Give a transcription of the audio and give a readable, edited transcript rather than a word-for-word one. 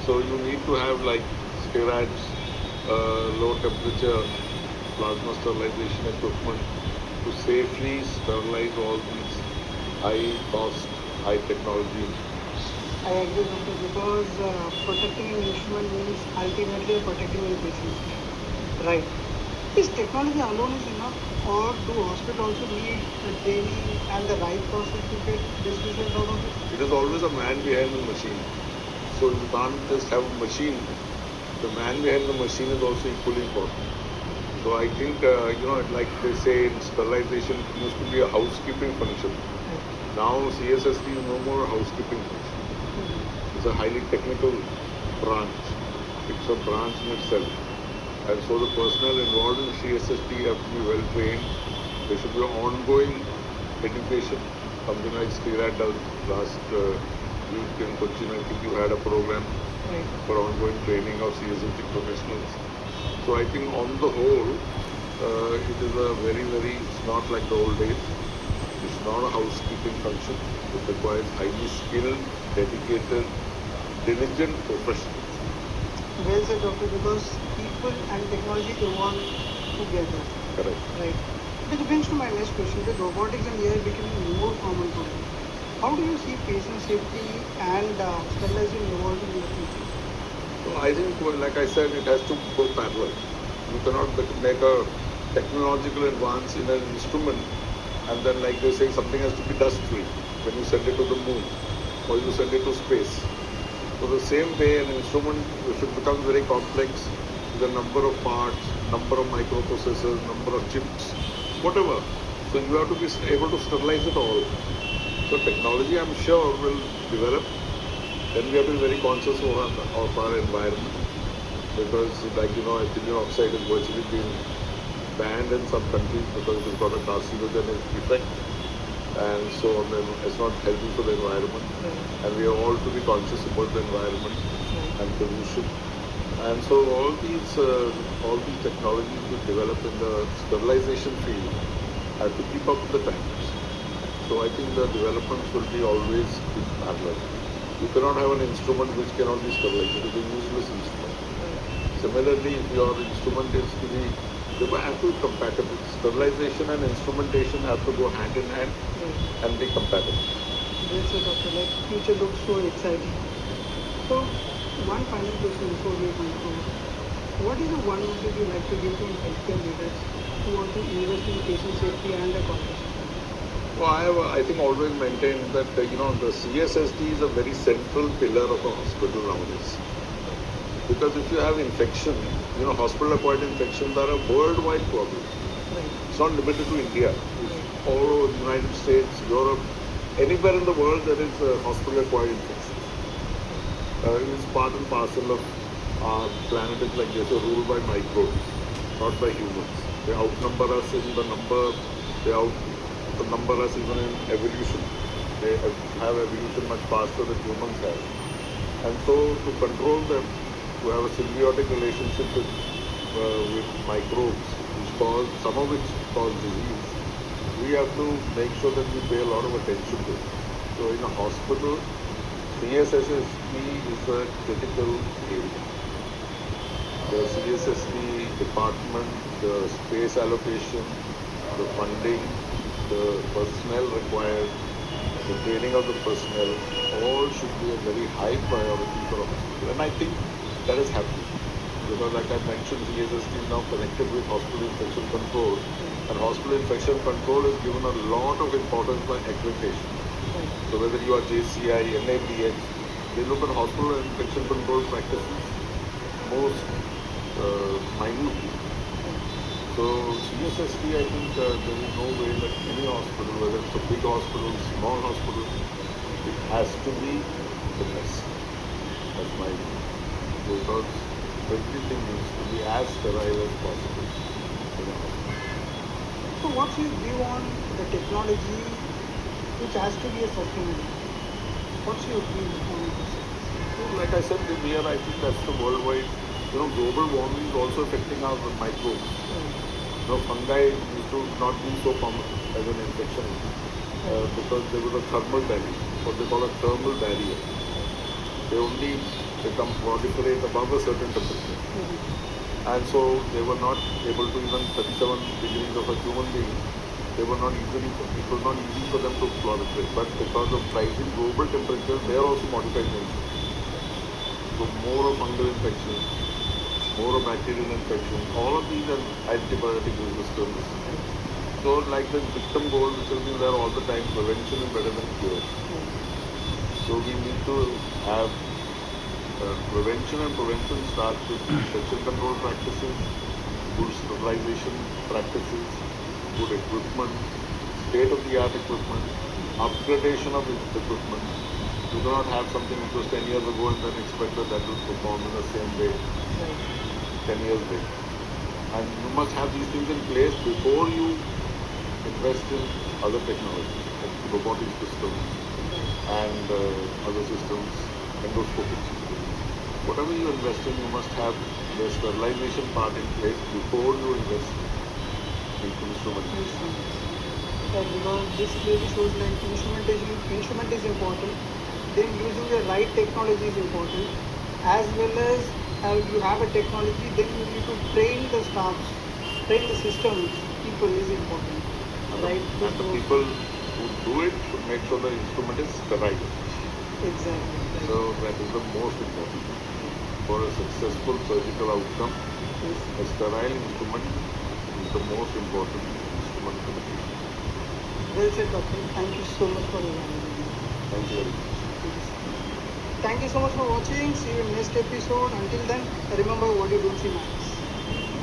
So you need to have like steroids, low temperature plasma sterilization equipment to safely sterilize all these high cost, high technology instruments. I agree, doctor, because protecting an instrument means ultimately protecting a patient's life. Right. Is technology alone is enough, or do hospitals also need the training and the right process to get this result out of it? It is always a man behind the machine. So you can't just have a machine. The man behind the machine is also equally important. So I think, like they say in sterilization, it used to be a housekeeping function. Now CSST is no more a housekeeping function. It's a highly technical branch. It's a branch in itself. And so the personnel involved in CSST have to be well trained. There should be ongoing education, something like STIRAD does last week in Cochin. I think you had a program for ongoing training of CSST professionals. So I think on the whole, it is a it's not like the old days. It's not a housekeeping function. It requires highly skilled, dedicated, diligent professionals. Well said, doctor, because people and technology evolve together. Correct. Right. Which brings to my next question, with robotics and AI becoming more common today. How do you see patient safety and sterilization evolving in the future? So I think, like I said, it has to go parallel. You cannot make a technological advance in an instrument and then, like they say, something has to be dust-free when you send it to the moon or you send it to space. So the same way, an instrument, if it becomes very complex, with a number of parts, number of microprocessors, number of chips, whatever. So you have to be able to sterilize it all. So technology, I'm sure, will develop. Then we have to be very conscious of our environment because, like ethylene oxide is virtually being banned in some countries because it's got a carcinogenic effect, and so on. Then it's not healthy for the environment, and we are all to be conscious about the environment and pollution. And so all these technologies we develop in the sterilization field have to keep up with the times. So I think the developments will be always in parallel. You cannot have an instrument which cannot be sterilized. It is a useless instrument. Similarly, if your instrument is to be, they have to be compatible. Sterilization and instrumentation have to go hand in hand and be compatible. Yes, sir, doctor. Like future looks so exciting. So, one final question before we conclude. What is the one message you like to give to healthcare leaders who want to invest in patient safety and the quality? Well, I think, always maintained that the CSST is a very central pillar of a hospital nowadays. Because if you have infection, hospital-acquired infections are a worldwide problem. It's not limited to India. It's all over the United States, Europe, anywhere in the world there is a hospital-acquired infection. It's part and parcel of our planet is like this, ruled by microbes, not by humans. They outnumber us in the number, they outnumber us even in evolution. They have evolution much faster than humans have. And so to control them, to have a symbiotic relationship with microbes, some of which cause disease, we have to make sure that we pay a lot of attention to it. So in a hospital, CSST is a critical area. The CSST department, the space allocation, the funding, the personnel required, the training of the personnel, all should be a very high priority for a hospital. And I think that is happening. Because like I mentioned, CSST is now connected with hospital infection control. And hospital infection control is given a lot of importance by accreditation. So whether you are JCI, NABH, they look at hospital infection control practices most minutely. So CSST, I think there is no way that any hospital, whether it's a big hospital, small hospital, it has to be the best. That's my view. Because everything needs to be as sterile as possible in a hospital. So, what's your view on the technology which has to be a sustainable? What's your view on this? So, like I said, I think that's the worldwide, global warming is also affecting our microbes. Fungi used to not be so common as an infection because there was a thermal barrier, what they call a thermal barrier. they only become proliferate above a certain temperature. And so they were not able to even 37 degrees of a human being, they were not easily, it was not easy for them to proliferate. But because of rising global temperatures, they are also modified nature. So more of fungal infection, more of bacterial infection, all of these are antibiotic resistance. So like the victim goal which has been there all the time, prevention is better than cure. So we need to have prevention, and prevention starts with infection control practices, good sterilization practices, good equipment, state-of-the-art equipment, upgradation of equipment. You do not have something which was 10 years ago and then expect that will perform in the same way 10 years later. And you must have these things in place before you invest in other technologies, like robotic systems and other systems, endoscopic systems. Whatever you invest in, you must have the sterilization part in place before you invest in instrumentation. Because this clearly shows like instrument is important, then using the right technology is important, as well as you have a technology, then you need to train the staffs, train the systems, people is important. Right? And the people who do it should make sure the instrument is sterile. Exactly. Right. So that is the most important. For a successful surgical outcome, Yes. a sterile instrument is the most important instrument for the patient. Well said, doctor. Thank you so much for your valuable. Thank you very much. Thank you so much for watching. See you in next episode. Until then, remember what you don't see matters.